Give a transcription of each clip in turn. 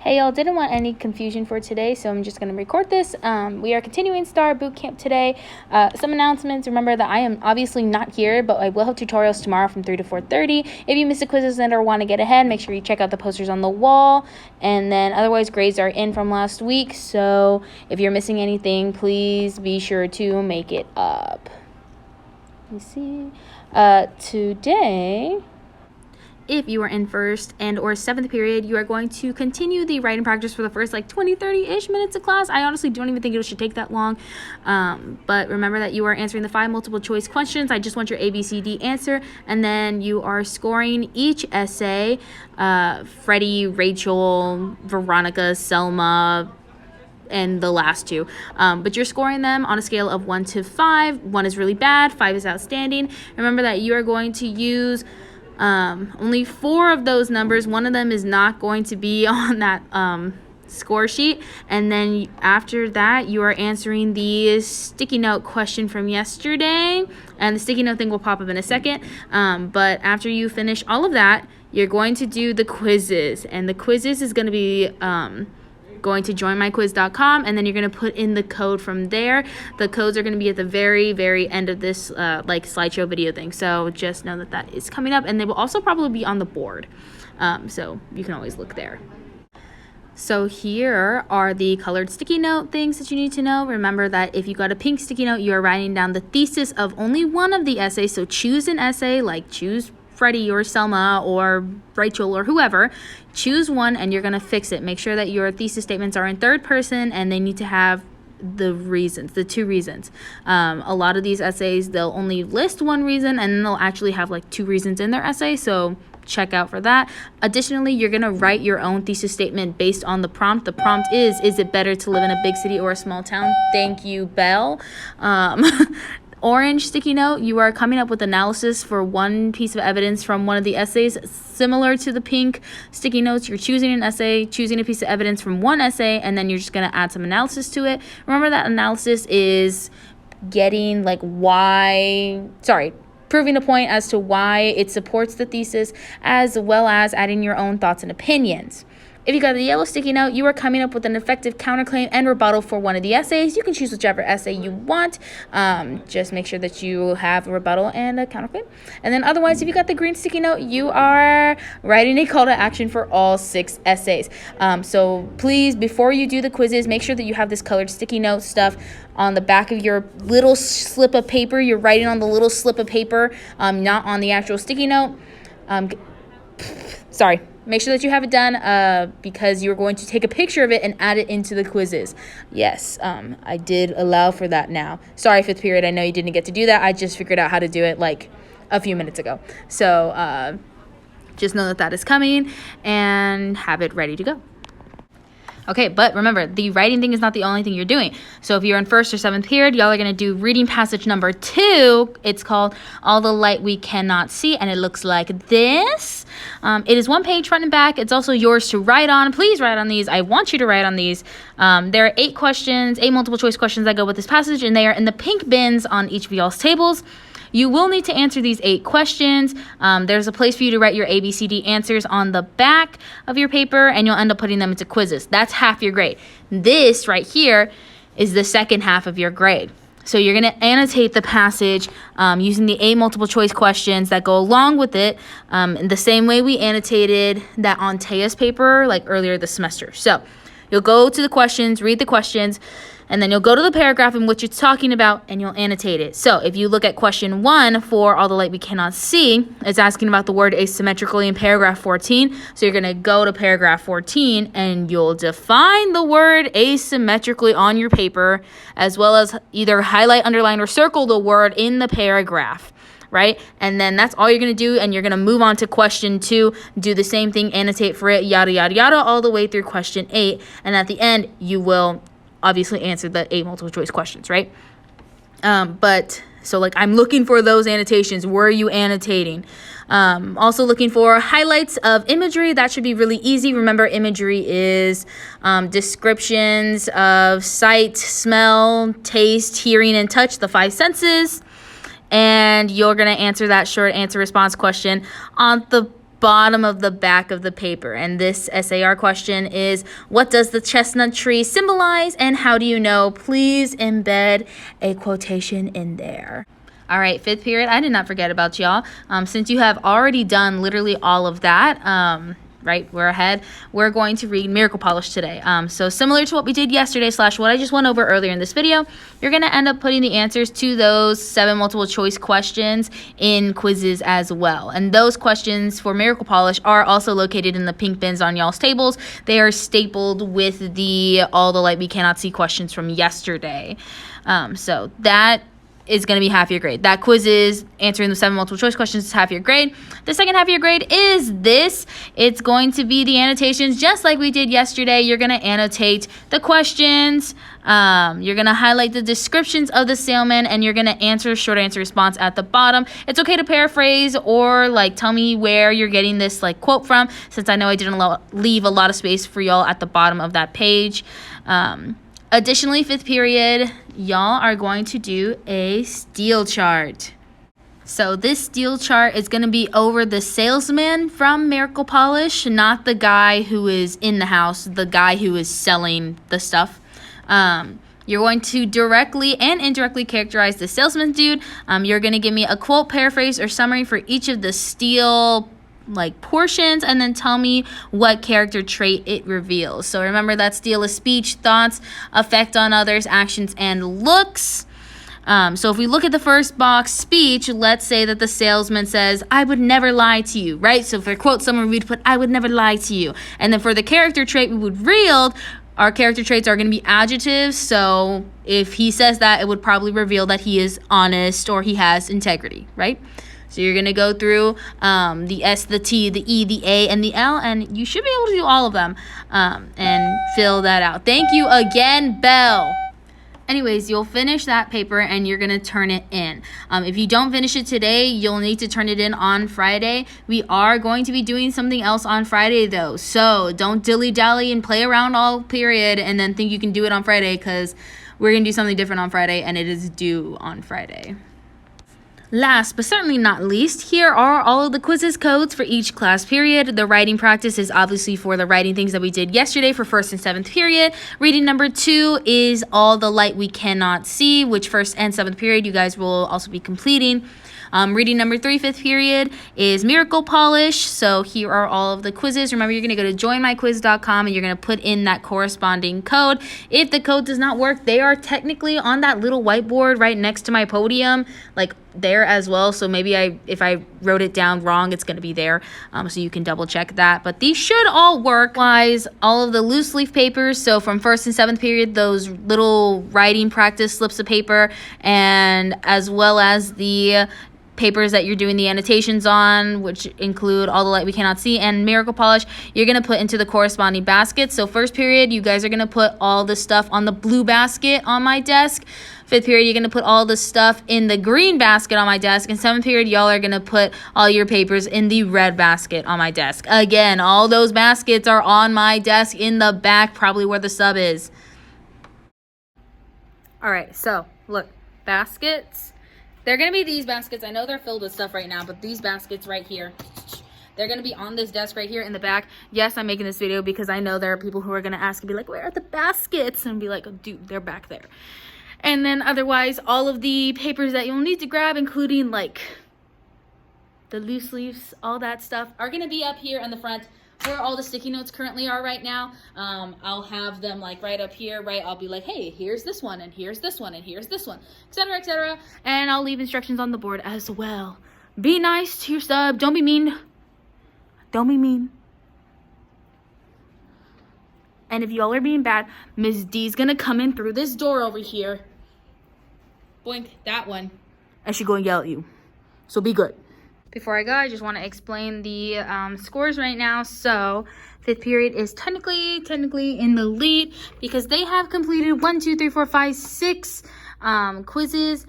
Hey y'all, didn't want any confusion for today, so I'm just going to record this. We are continuing Star Boot Camp today. Some announcements. Remember that I am obviously not here, but I will have tutorials tomorrow from 3 to 4:30. If you missed the quizzes and or want to get ahead, make sure you check out the posters on the wall. And then otherwise, grades are in from last week, so if you're missing anything, please be sure to make it up. Let me see. Today, if you are in first and or seventh period, you are going to continue the writing practice for the first 20-30-ish minutes of class. I honestly don't even think it should take that long. But remember that you are answering the 5 multiple choice questions. I just want your ABCD answer. And then you are scoring each essay. Freddie, Rachel, Veronica, Selma, and the last two. But you're scoring them on a scale of 1 to 5. 1 is really bad. 5 is outstanding. Remember that you are going to use only 4 of those numbers. One of them is not going to be on that score sheet, and then after that you are answering the sticky note question from yesterday, and the sticky note thing will pop up in a second. But after you finish all of that, you're going to do the quizzes, and the quizzes is going to be going to joinmyquiz.com, and then you're going to put in the code from there. The codes are going to be at the very end of this slideshow video thing, so just know that that is coming up, and they will also probably be on the board, so you can always look there. So here are the colored sticky note things that you need to know. Remember that if you got a pink sticky note, you are writing down the thesis of only one of the essays. So choose an essay, choose Freddie or Selma or Rachel or whoever. Choose one and you're going to fix it. Make sure that your thesis statements are in third person, and they need to have the reasons, the 2 reasons. A lot of these essays, they'll only list 1 reason, and then they'll actually have 2 reasons in their essay, so check out for that. Additionally, you're going to write your own thesis statement based on the prompt. The prompt is it better to live in a big city or a small town? Thank you, Belle. Orange sticky note, you are coming up with analysis for one piece of evidence from one of the essays. Similar to the pink sticky notes, you're choosing an essay, choosing a piece of evidence from one essay, and then you're just going to add some analysis to it. Remember that analysis is getting proving a point as to why it supports the thesis, as well as adding your own thoughts and opinions. If you got a yellow sticky note, you are coming up with an effective counterclaim and rebuttal for one of the essays. You can choose whichever essay you want. Just make sure that you have a rebuttal and a counterclaim. And then otherwise, if you got the green sticky note, you are writing a call to action for all 6 essays. So please, before you do the quizzes, make sure that you have this colored sticky note stuff on the back of your little slip of paper. You're writing on the little slip of paper, not on the actual sticky note. Make sure that you have it done because you're going to take a picture of it and add it into the quizzes. Yes, I did allow for that now. Sorry, 5th period. I know you didn't get to do that. I just figured out how to do it a few minutes ago. So just know that that is coming and have it ready to go. Okay, but remember, the writing thing is not the only thing you're doing. So if you're in 1st or 7th period, y'all are going to do reading passage number 2. It's called All the Light We Cannot See, and it looks like this. It is 1 page front and back. It's also yours to write on. Please write on these. I want you to write on these. There are 8 questions, 8 multiple choice questions that go with this passage, and they are in the pink bins on each of y'all's tables. You will need to answer these 8 questions. There's a place for you to write your ABCD answers on the back of your paper, and you'll end up putting them into quizzes. That's half your grade. This right here is the second half of your grade. So you're going to annotate the passage using the 8 multiple choice questions that go along with it in the same way we annotated that on Taya's paper earlier this semester. So you'll go to the questions, read the questions, and then you'll go to the paragraph in which it's talking about, and you'll annotate it. So if you look at question 1 for All the Light We Cannot See, it's asking about the word asymmetrically in paragraph 14. So you're going to go to paragraph 14, and you'll define the word asymmetrically on your paper, as well as either highlight, underline, or circle the word in the paragraph. Right? And then that's all you're going to do, and you're going to move on to question 2, do the same thing, annotate for it, yada, yada, yada, all the way through question 8. And at the end, you will obviously answer the 8 multiple choice questions, right? So I'm looking for those annotations. Were you annotating? Also looking for highlights of imagery. That should be really easy. Remember, imagery is descriptions of sight, smell, taste, hearing, and touch, the 5 senses. And you're going to answer that short answer response question on the bottom of the back of the paper. And this SAR question is, what does the chestnut tree symbolize and how do you know? Please embed a quotation in there. All right, 5th period, I did not forget about y'all. Since you have already done literally all of that, right, we're ahead. We're going to read Miracle Polish today. So similar to what we did yesterday / what I just went over earlier in this video, you're going to end up putting the answers to those 7 multiple choice questions in quizzes as well. And those questions for Miracle Polish are also located in the pink bins on y'all's tables. They are stapled with the all the light we cannot see questions from yesterday. So that is going to be half your grade. That quiz is answering the 7 multiple choice questions is half your grade. The second half of your grade is this. It's going to be the annotations just like we did yesterday. You're going to annotate the questions. You're going to highlight the descriptions of the salesman and you're going to answer short answer response at the bottom. It's okay to paraphrase or like tell me where you're getting this like quote from, since I know I didn't leave a lot of space for y'all at the bottom of that page. Additionally, 5th period, y'all are going to do a steal chart. So this steal chart is going to be over the salesman from Miracle Polish, not the guy who is in the house, the guy who is selling the stuff. You're going to directly and indirectly characterize the salesman dude. You're going to give me a quote, paraphrase, or summary for each of the steal like portions and then tell me what character trait it reveals. So remember that steal is speech, thoughts, effect on others, actions, and looks. So if we look at the first box, speech, let's say that the salesman says, I would never lie to you, right? So for quote summary, we'd put, I would never lie to you. And then for the character trait, we would reveal, our character traits are going to be adjectives. So if he says that, it would probably reveal that he is honest or he has integrity, right? So you're going to go through the S, the T, the E, the A, and the L, and you should be able to do all of them and fill that out. Thank you again, Belle. Anyways, you'll finish that paper and you're going to turn it in. If you don't finish it today, you'll need to turn it in on Friday. We are going to be doing something else on Friday, though. So don't dilly-dally and play around all period and then think you can do it on Friday, because we're going to do something different on Friday and it is due on Friday. Last but certainly not least, here are all of the quizzes codes for each class period. The writing practice is obviously for the writing things that we did yesterday for 1st and 7th period. Reading number 2 is all the light we cannot see, which 1st and 7th period you guys will also be completing. Reading number 3, 5th period, is Miracle Polish. So here are all of the quizzes. Remember, you're going to go to joinmyquiz.com and you're going to put in that corresponding code. If the code does not work, they are technically on that little whiteboard right next to my podium, like there as well. So maybe if I wrote it down wrong, it's going to be there. So you can double check that. But these should all work. Likewise, all of the loose leaf papers. So from 1st and 7th period, those little writing practice slips of paper, and as well as the papers that you're doing the annotations on, which include all the light we cannot see and Miracle Polish, you're going to put into the corresponding basket. So 1st period, you guys are going to put all the stuff on the blue basket on my desk. 5th period, you're going to put all the stuff in the green basket on my desk. And 7th period, y'all are going to put all your papers in the red basket on my desk. Again, all those baskets are on my desk in the back, probably where the sub is. All right, so look, baskets. They're going to be these baskets. I know they're filled with stuff right now, but these baskets right here, they're going to be on this desk right here in the back. Yes, I'm making this video because I know there are people who are going to ask and be like, where are the baskets? And be like, oh, dude, they're back there. And then otherwise, all of the papers that you'll need to grab, including like the loose leaves, all that stuff, are going to be up here in the front where all the sticky notes currently are right now. I'll have them like right up here, right? I'll be like, hey, here's this one, and here's this one, and here's this one, etc., etc. And I'll leave instructions on the board as well. Be nice to your sub. Don't be mean. Don't be mean. And if y'all are being bad, Ms. D's gonna come in through this door over here. Boink, that one. And she's gonna yell at you. So be good. Before I go, I just want to explain the scores right now. So 5th period is technically in the lead because they have completed 1, 2, 3, 4, 5, 6 quizzes.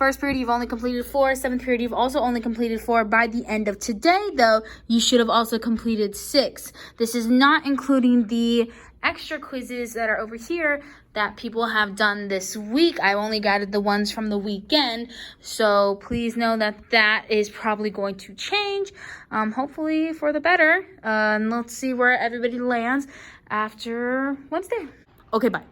First period, you've only completed 4. 7th period, you've also only completed 4. By the end of today, though, you should have also completed 6. This is not including the extra quizzes that are over here that people have done this week. I only guided the ones from the weekend, so please know that that is probably going to change, hopefully for the better. And let's see where everybody lands after Wednesday. Okay, bye.